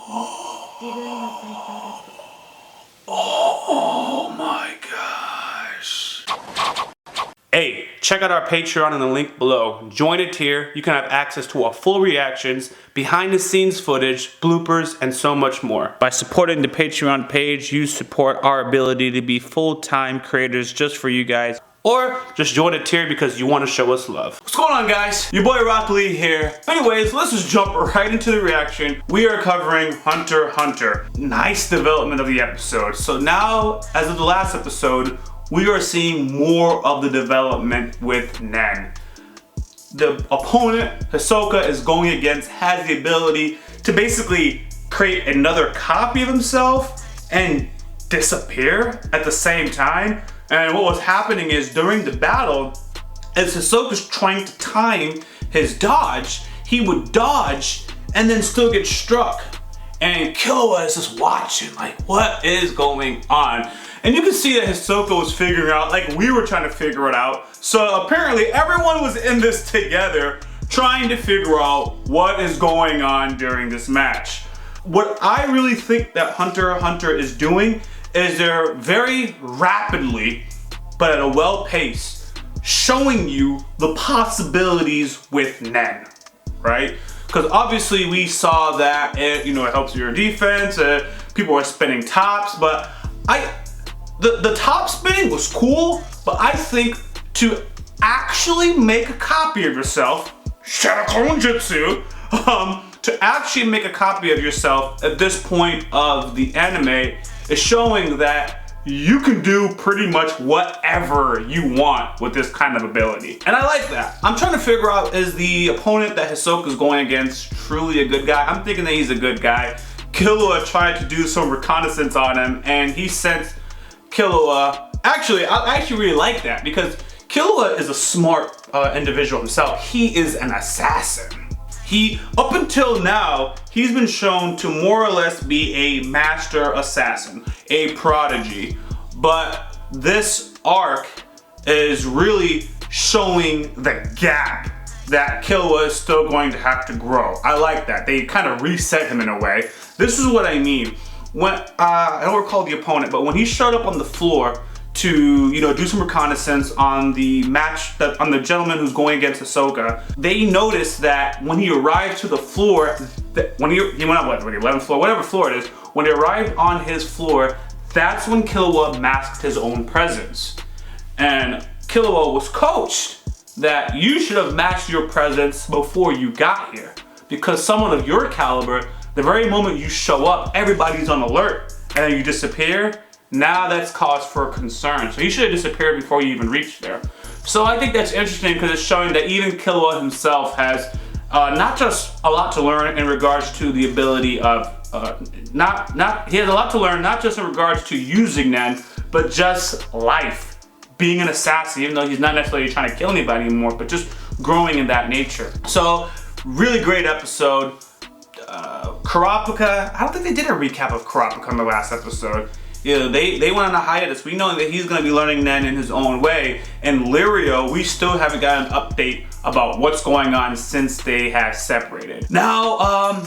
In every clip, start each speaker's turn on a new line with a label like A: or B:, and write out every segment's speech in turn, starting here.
A: Oh my gosh. Hey, check out our Patreon in the link below. Join a tier. You can have access to our full reactions, behind the scenes footage, bloopers, and so much more. By supporting the Patreon page, you support our ability to be full-time creators just for you guys. Or just join a tier because you want to show us love. What's going on, guys? Your boy YaBoyRockLee here. Anyways, let's just jump right into the reaction. We are covering Hunter x Hunter. Nice development of the episode. So now, as of the last episode, we are seeing more of the development with Nen. The opponent, Hisoka, is going against, has the ability to basically create another copy of himself and disappear at the same time. And what was happening is during the battle, as Hisoka's trying to time his dodge, he would dodge and then still get struck. And Killua is just watching, like, what is going on? And you can see that Hisoka was figuring out, like we were trying to figure it out. So apparently everyone was in this together, trying to figure out what is going on during this match. What I really think that Hunter x Hunter is doing is they're very rapidly, but at a well pace, showing you the possibilities with Nen, right? Because obviously we saw that it helps your defense. People are spinning tops, but the top spinning was cool. But I think to actually make a copy of yourself, Shadow Jutsu, to actually make a copy of yourself at this point of the anime is showing that you can do pretty much whatever you want with this kind of ability. And I like that. I'm trying to figure out, is the opponent that Hisoka is going against truly a good guy? I'm thinking that he's a good guy. Killua tried to do some reconnaissance on him and he sent Killua. Actually, I actually really like that because Killua is a smart individual himself. He is an assassin. Up until now, he's been shown to more or less be a master assassin, a prodigy. But this arc is really showing the gap that Killua is still going to have to grow. I like that. They kind of reset him in a way. This is what I mean. When I don't recall the opponent, but when he showed up on the floor to do some reconnaissance on the match, on the gentleman who's going against Hisoka, they noticed that when he arrived to the floor, when he went up, the 11th floor, whatever floor it is, when he arrived on his floor, that's when Killua masked his own presence. And Killua was coached that you should have masked your presence before you got here. Because someone of your caliber, the very moment you show up, everybody's on alert, and then you disappear. Now that's cause for concern. So he should have disappeared before you even reached there. So I think that's interesting because it's showing that even Killua himself has not just a lot to learn in regards to the ability of, he has a lot to learn not just in regards to using Nen, but just life. Being an assassin, even though he's not necessarily trying to kill anybody anymore, but just growing in that nature. So really great episode. Kurapika, I don't think they did a recap of Kurapika in the last episode. They went on a hiatus. We know that he's going to be learning Nen in his own way. And Lirio, we still haven't got an update about what's going on since they have separated. Now,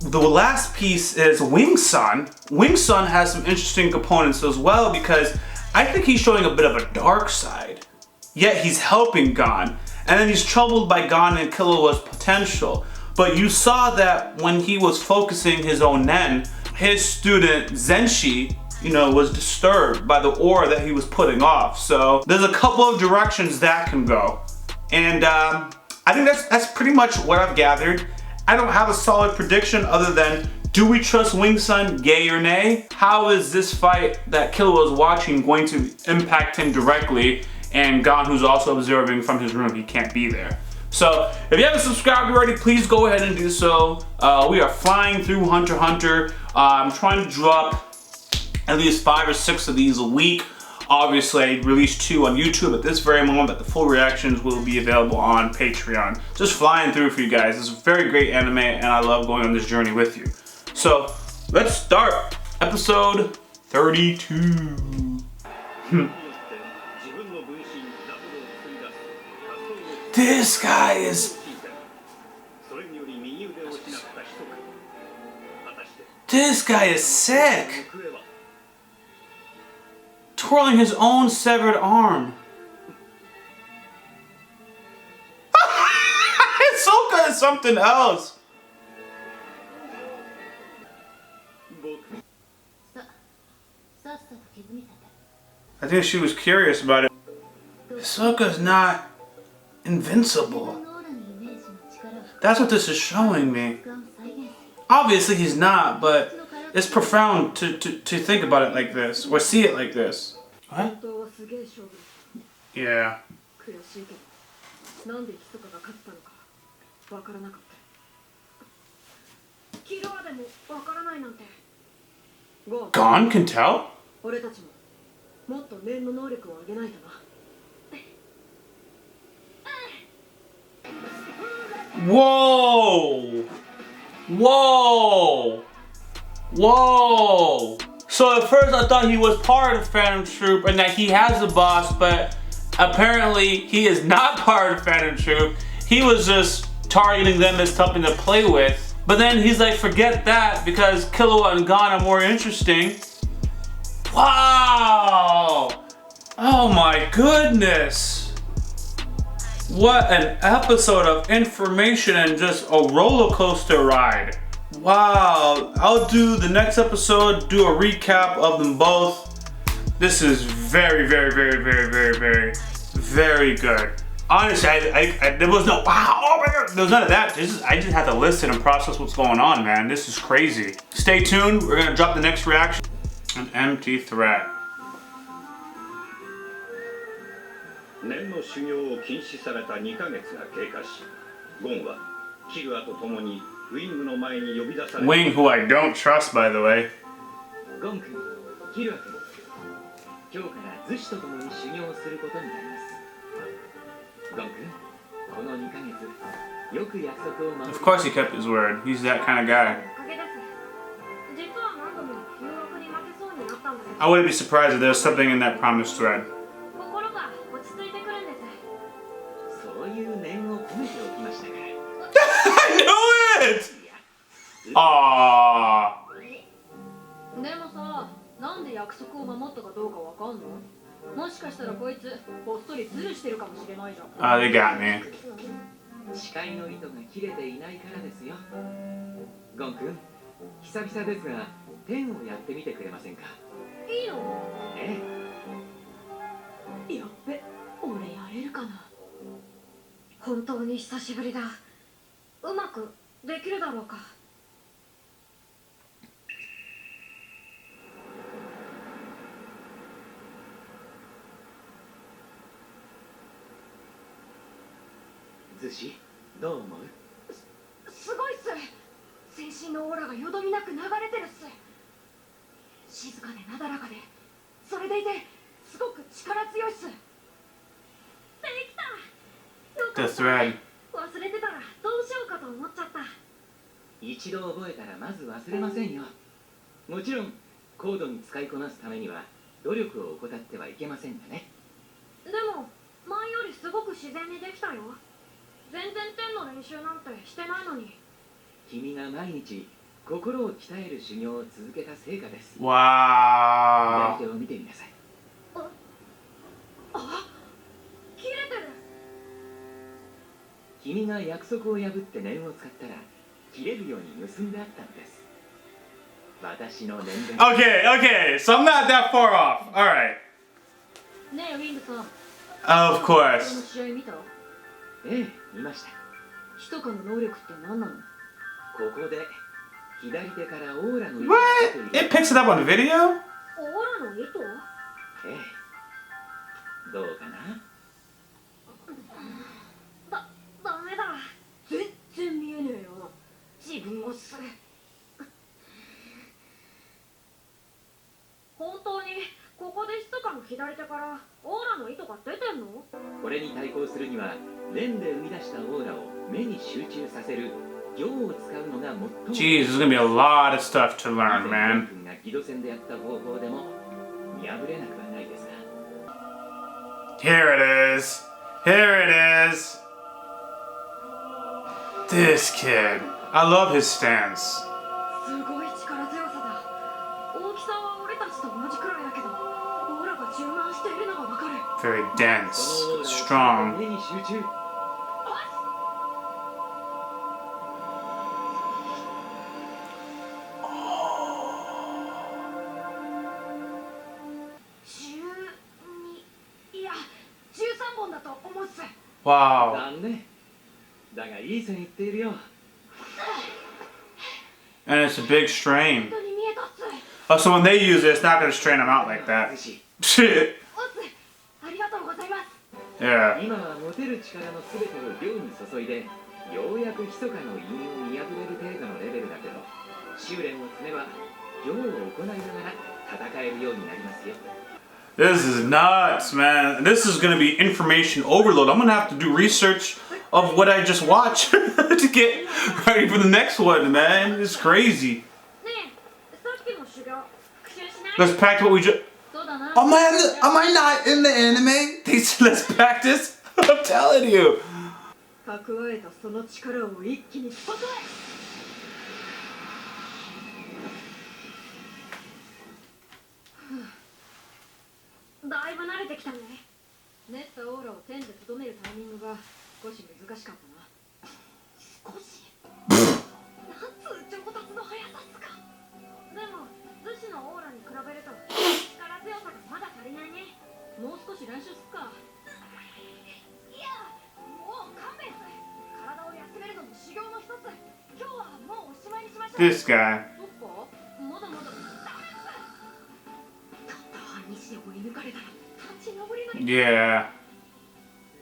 A: the last piece is Wing-Sun. Wing-Sun has some interesting components as well because I think he's showing a bit of a dark side. Yet he's helping Gon. And then he's troubled by Gon and Killua's potential. But you saw that when he was focusing his own Nen, his student Zenshi, was disturbed by the aura that he was putting off. So there's a couple of directions that can go. And I think that's pretty much what I've gathered. I don't have a solid prediction other than, do we trust Wing-Sun, yay or nay? How is this fight that Killua is watching going to impact him directly? And Gon, who's also observing from his room, he can't be there. So if you haven't subscribed already, please go ahead and do so. We are flying through Hunter x Hunter. I'm trying to drop at least 5 or 6 of these a week. Obviously, I released 2 on YouTube at this very moment, but the full reactions will be available on Patreon. Just flying through for you guys. It's a very great anime, and I love going on this journey with you. So let's start episode 32. This guy is... This guy is sick. Twirling his own severed arm. Hisoka is something else. I think she was curious about it. Hisoka's not invincible. That's what this is showing me. Obviously he's not, but it's profound to think about it like this, or see it like this. What? Yeah. Gon can tell? Whoa! Whoa! Whoa! So at first I thought he was part of Phantom Troop and that he has a boss, but apparently he is not part of Phantom Troop. He was just targeting them as something to play with. But then he's like, forget that because Killua and Gon are more interesting. Wow! Oh my goodness! What an episode of information and just a roller coaster ride. Wow, I'll do the next episode, do a recap of them both. This is very, very, very, very, very, very, very good. Honestly, there was no wow, oh my god, there was none of that. I just had to listen and process what's going on, man. This is crazy. Stay tuned, we're gonna drop the next reaction. An empty threat.
B: 念の修行を禁止された2ヶ月が経過し、ゴンはキルアと共にウィングの前に呼び出された。
A: Wing, who I don't trust, by the way.
C: ゴン君、キルア君、今日からズシと共に修行をすることになります。ゴン君、この2ヶ月、よく約束を守る。
A: Of course he kept his word. He's that kind of guy. I wouldn't be surprised if there's something in that promise thread.
C: そういう念を込めておきましたから。
A: I knew it! Aww.
D: でもさ、なんで約束を守ったかどうかわかんの？もしかしたらこいつ、こっそりズルしてるかもしれないじゃん。
A: They got me.
C: 誓いの糸が切れていないからですよ。ゴン君、久々ですが、天をやってみてくれませんか？
D: いいの？
C: え
D: え。やっべ、俺やれるかな。本当に久しぶりだ。うまくできるだろうか。
C: ズシ、どう思う？
D: すごいっす。全身のオーラがよどみなく流れてるっす。静かでなだらかで、それでいてすごく力強いっす。できた。よかった。
A: The thread.
D: 忘れてたらどうしようかと思っちゃった。
C: 一度覚えたらまず忘れませんよ。もちろん高度に使いこなすためには努力を怠ってはいけませんがね。
D: でも前よりすごく自然にできたよ。全然天の練習なんてしてないのに。
C: 君が毎日心を鍛える修行を続けた成果です。
A: Wow.
C: 左手を見てみなさい。
D: あ、切れてる。
C: 君が約束を破って念を使ったら切れるように結んであったんです。私の念で。
A: Okay, okay, so I'm not that far off. Alright.
D: ねえウィングさん。
A: Of
D: この
A: course.
D: 試合見た？
C: ええ、見ました。
D: ヒソカの能力って何なの？
C: ここで左手からオーラの糸
A: What?
C: が出ている。
A: It picks it up on video?
D: オーラの糸？
C: ええ、どうかな。
D: ダメだ。全然見えねえよ。自分をする。本当にここでヒソカの左手からオーラの糸が出てんの？
C: これに対抗するには念で生み出したオーラを目に集中させる行を使うのが最も。
A: Jeez, there's gonna be a lot of stuff to learn, man.
C: 君がギド戦でやった方法でも見破れなくはないですが。
A: Here it is. Here it is. This kid. I love his stance.
D: すごい力強さだ。大きさは俺たちと同じくらいだけど、オーラが充満しているのがわかる。
A: Very dense,
C: そのオーラを
A: strong.
C: 目に集中。
D: いや、13本だと思うっす。
A: Wow.
C: 残念。だがいい線いっているよ。
A: And it's a big strain.
D: 本当に見えたっす。
A: Oh, so when they use it, it's not going to strain them out like that. Shit.
D: おっす。ありがとうございます。
A: Yeah.
C: 今は持てる力のすべてを量に注いで、ようやく密かの陰を見破れる程度のレベルだけど、修練を積めば量を行いながら戦えるようになりますよ。
A: This is nuts, man. This is going to be information overload. I'm going to have to do research of what I just watched to get ready for the next one, man. It's crazy.
D: ねえ、さっきの修行復習しない？
A: Let's practice what we just...
D: そうだな。
A: Am I not in the anime? They said let's practice. I'm telling you.
D: 蓄えたその力を一気に外へ。だいぶ慣れてきたね。練ったオーラを天でとどめるタイミングが少し難しかったな。少しなんつう上達の速さっすか。でも武士のオーラに比べると力強さがまだ足りないね。もう少し練習すっか。いや、もう勘弁っす。体を休めるのも修行の一つ。今日はもうおしまいにしましょう。
A: This guy.
D: そっか、まだまだ。西を追い抜かれたら立ち上りの。
A: Yeah.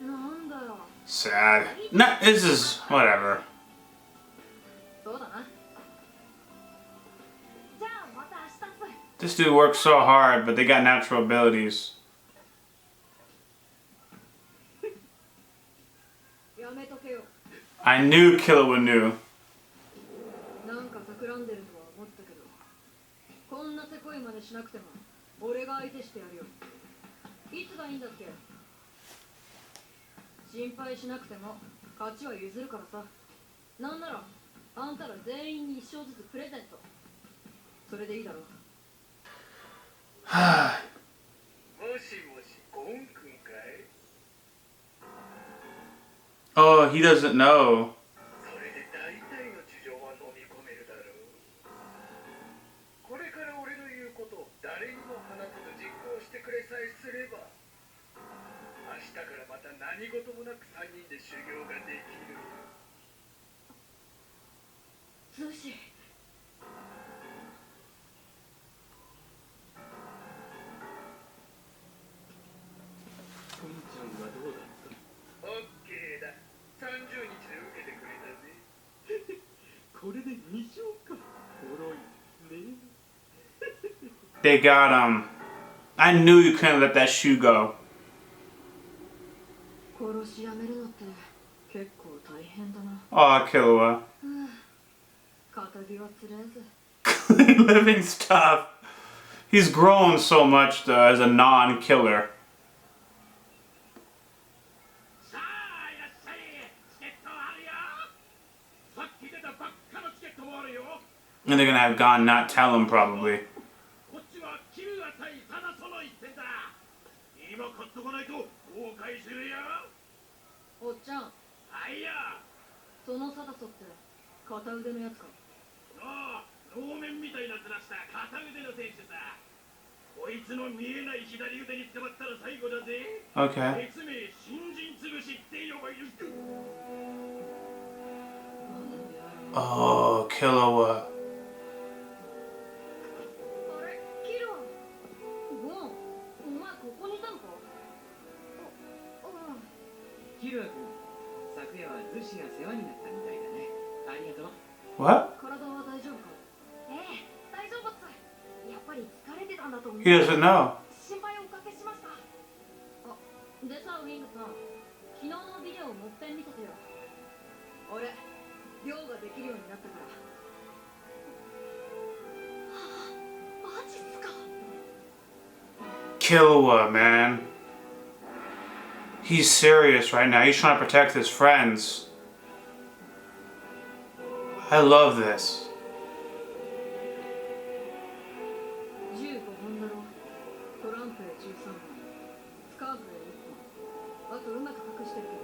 D: なんだよ。
A: Sad. Nah, this is whatever.
D: そうだな。じゃあまた明日っす。
A: This dude works so hard, but they got natural abilities.
D: やめとけよ。
A: I knew Killua knew.
D: なんか企んでるとは思ったけど、こんなせこい真似しなくても俺が相手してやるよ。いつがいいんだっけ？心配しなくても勝ちは譲るからさ。なんならあんたら全員に一生ずつプレゼント。それでいいだろう。
E: もしもし、ゴン君かい？
A: Oh, he doesn't know.
E: それで大体の事情は飲み込めるだろう。これから俺の言うことを誰にも話さず実行してくれさえすれば、明日からまた何事もなく3人で修行ができる。
D: 通信。
C: ゴンちゃんはどうだった？
E: オッケーだ。30日で受けてくれたぜ。
C: これで2勝か。おろいね。
A: They got him. I knew you couldn't let that shoe go.
D: 殺しやめるのって結構大変だな。
A: Oh, Killua.
D: 肩着はつれず。
A: Living stuff. He's grown so much though, as a non-killer.
E: さあ、いらっしゃい。チケットあるよ。さっき出たばっかのチケットもあるよ。
A: And they're gonna have Gon not tell him probably.
E: こっちはキルア対ただその一戦だ。今買っとかないと後悔するよ。
D: おっちゃん、
E: はいや。
D: そのサダソって片腕のやつか？
E: ああ、能面みたいな面した片腕の選手さ。こいつの見えない左腕に捕まったら最後だぜ。
A: Okay.
E: 別名新人潰しって呼ばれる人。
A: Oh, Killua.
D: あれ、キルア。ゴン、お前ここにいたのか？
C: キルア君、昨夜はズシが世話になったみたいだね。ありがとう。
A: What?
D: 体は大丈夫か？ええ、大丈夫っす。やっぱり疲れてたんだと思う。
A: He doesn't know.
D: 心配をおかけしました。あ、でさ、ウィングさん、昨日のビデオをもっぺん見せてよ。俺、漁ができるようになったから。はあ、マジっすか？
A: Killua, man. He's serious right now. He's trying to protect his friends. I love this.
D: 隠してるけど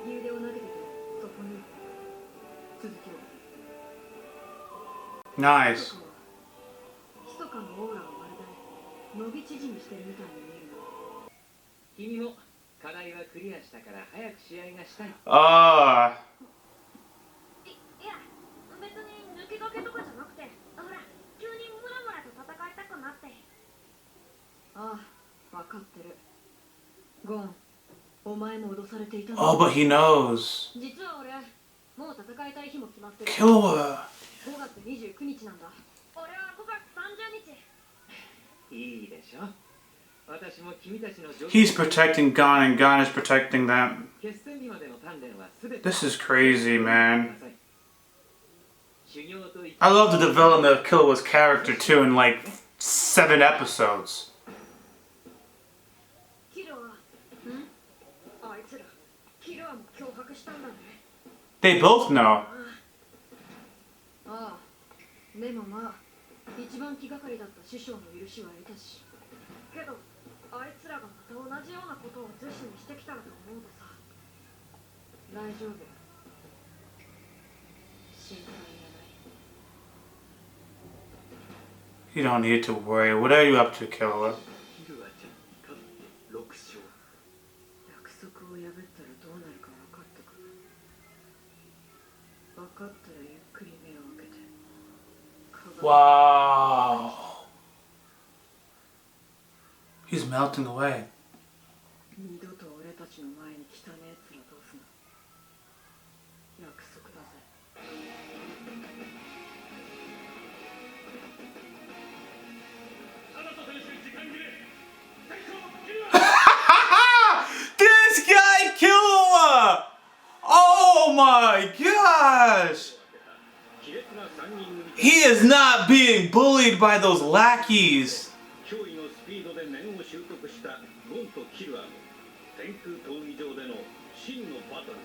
D: 右腕を投げててそこに続きを
A: Nice.
D: 密かのオーラをまるで伸び縮みしてるみたいに見えるな。
C: 君も課題はクリアしたから早く試合がしたい。
A: Ah.
D: いや別に抜け駆けとかじゃなくてほら急にムラムラと戦いたくなって。ああ分かってる。ゴンお前も脅されていたの。
A: Oh, but he knows.
D: 実は俺もう戦いたい日も決まってる。
A: Killua.
D: 5月29日なんだ。俺は5月30日。
C: いいでしょ。私も君たちの状況
A: He's protecting Gon and Gon is protecting them.
C: 決戦日までの鍛錬は全て
A: This is crazy, man.
C: 修行と生き
A: I love the development of Killua's character too in like 7 episodes.
D: キルはあいつらキルはも脅迫したんだね。
A: They both know.
D: ああでもまあ一番気がかりだった師匠の許しは得たし、けどあいつらがまた同じようなことを図紙にしてきたらと思うとさ、大丈夫、心配いらない。
A: You don't need to worry. What are you up to, Killua?
C: キルアちゃんに勝って6勝。
D: 約束を破ったらどうなるか分かったか。分かったらゆっくり目を開けて。
A: Wow. He's melting away.
D: 二度と俺たちの前に来たねえつらどうすな。約束だぜ。
A: This guy Killua! Oh my gosh!
B: 卑劣な3人組
A: He is not being bullied by those lackeys.
B: 驚異のスピードで念を習得したゴンとキルアの天空闘技場での真のバトル、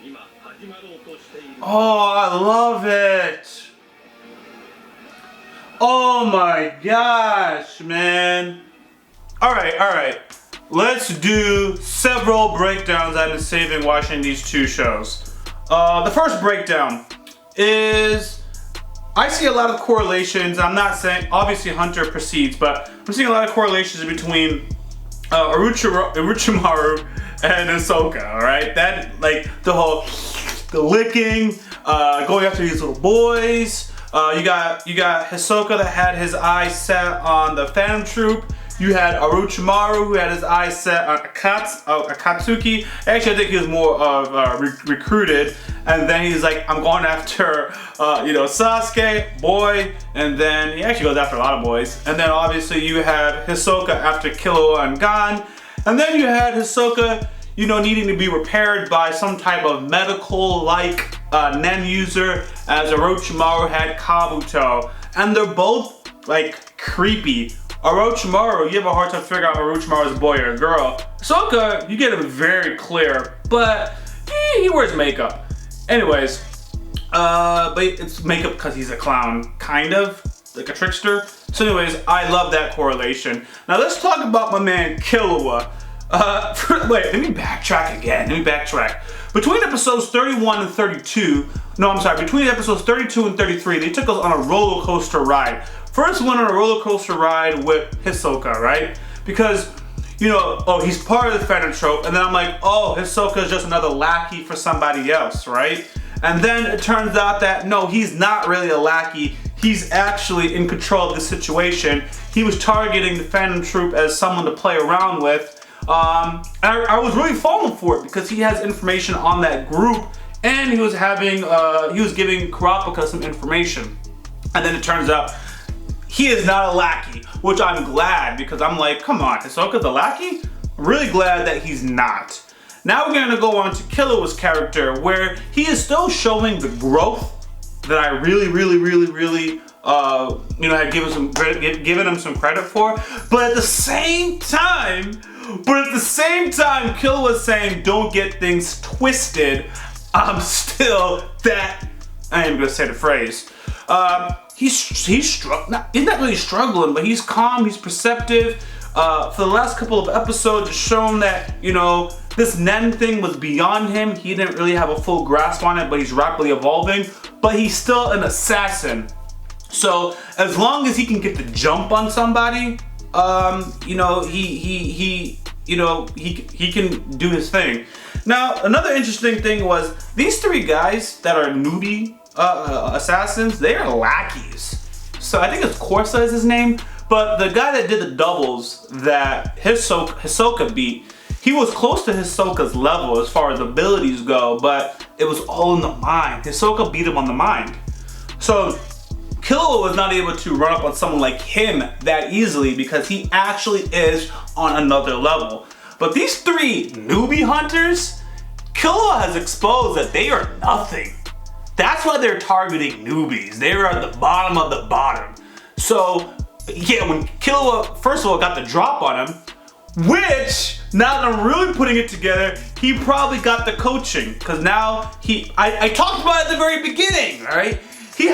B: 今始まろうとしている。
A: Oh, I love it. Oh my gosh, man. All right. Let's do several breakdowns I've been saving watching these 2 shows. The first breakdown is I see a lot of correlations. I'm not saying obviously Hunter precedes, but I'm seeing a lot of correlations between Orochimaru and Hisoka. All right, that like the licking, going after these little boys. You got Hisoka that had his eyes set on the Phantom Troop. You had Orochimaru who had his eyes set on Akatsuki. Actually, I think he was more of recruited. And then he's like, I'm going after, Sasuke, boy. And then he actually goes after a lot of boys. And then obviously you had Hisoka after Killua and Gon. And then you had Hisoka, needing to be repaired by some type of medical-like Nen user, as Orochimaru had Kabuto. And they're both like creepy. Orochimaru, you have a hard time figuring out Orochimaru is a boy or a girl. Hisoka, you get him very clear, but he wears makeup. Anyways, but it's makeup because he's a clown, kind of, like a trickster. So anyways, I love that correlation. Now let's talk about my man Killua. Wait, let me backtrack again. Between episodes 31 and 32, between episodes 32 and 33, they took us on a roller coaster ride. First went on a roller coaster ride with Hisoka, right? Because, he's part of the Phantom Trope, and then I'm like, oh, Hisoka is just another lackey for somebody else, right? And then it turns out that, no, he's not really a lackey. He's actually in control of the situation. He was targeting the Phantom Troop as someone to play around with. I was really falling for it because he has information on that group, and he was giving Kurapika some information. And then it turns out he is not a lackey, which I'm glad, because I'm like, come on, Hisoka's a lackey? I'm really glad that he's not. Now we're gonna go on to Killua's character, where he is still showing the growth that I really had given him some credit for. But at the same time, Killua's saying, don't get things twisted. I'm still that, I ain't even gonna say the phrase. He's not really struggling, but he's calm, he's perceptive. for the last couple of episodes, it's shown that, you know, this Nen thing was beyond him. He didn't really have a full grasp on it, but he's rapidly evolving. But he's still an assassin. So as long as he can get the jump on somebody, you know, he can do his thing. Now, another interesting thing was these three guys that are newbie assassins, they are lackeys. So I think it's Corsa is his name, but the guy that did the doubles that Hisoka beat, he was close to Hisoka's level as far as abilities go, but it was all in the mind. Hisoka beat him on the mind. So Killua was not able to run up on someone like him that easily because he actually is on another level. But these three newbie hunters, Killua has exposed that they are nothing. That's why they're targeting newbies. They are at the bottom of the bottom. So yeah, when Killua first of all got the drop on him, which now that I'm really putting it together, he probably got the coaching because now I talked about it at the very beginning, all right? He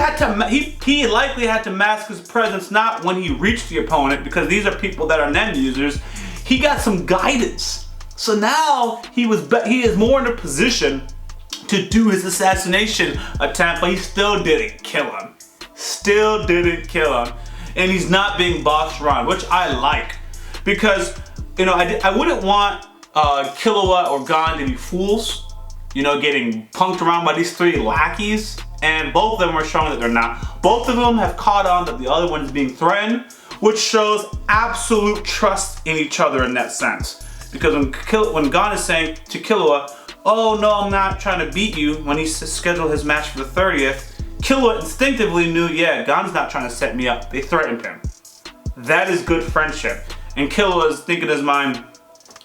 A: likely had to mask his presence not when he reached the opponent because these are people that are Nen users. He got some guidance. So now he is more in a position to do his assassination attempt, but he still didn't kill him. Still didn't kill him. And he's not being bossed around, which I like. Because, you know, I wouldn't want Killua or Gon to be fools, you know, getting punked around by these three lackeys. And both of them are showing that they're not. Both of them have caught on that the other one is being threatened, which shows absolute trust in each other in that sense. Because when Gon is saying to Killua, oh no, I'm not trying to beat you, when he scheduled his match for the 30th, Killua instinctively knew, yeah, Gon's not trying to set me up. They threatened him. That is good friendship. And Killua is thinking in his mind,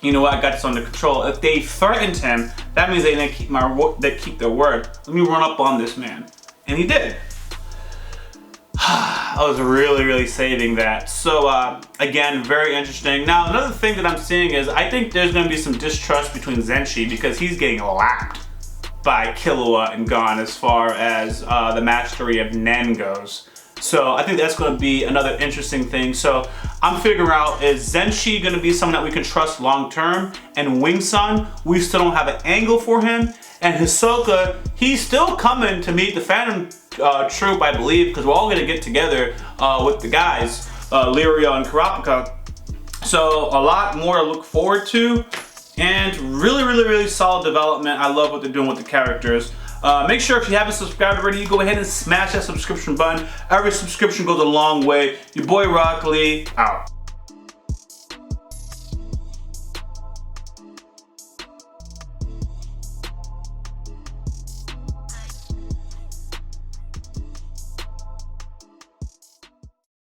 A: you know what, I got this under control. If they threatened him, that means they didn't keep their word. Let me run up on this man. And he did. I was really, really saving that. So again, very interesting. Now, another thing that I'm seeing is I think there's going to be some distrust between Zenshi because he's getting lapped by Killua and Gon as far as the match 3 of Nen goes. So I think that's going to be another interesting thing. So I'm figuring out, is Zenshi going to be someone that we can trust long term? And Wing-san, we still don't have an angle for him. And Hisoka, he's still coming to meet the Phantom Troop, I believe, because we're all going to get together with the guys, Lirio and Kurapika. So a lot more to look forward to. And really, really, really solid development. I love what they're doing with the characters. Make sure if you haven't subscribed already, you go ahead and smash that subscription button. Every subscription goes a long way. Your boy Rock Lee, out.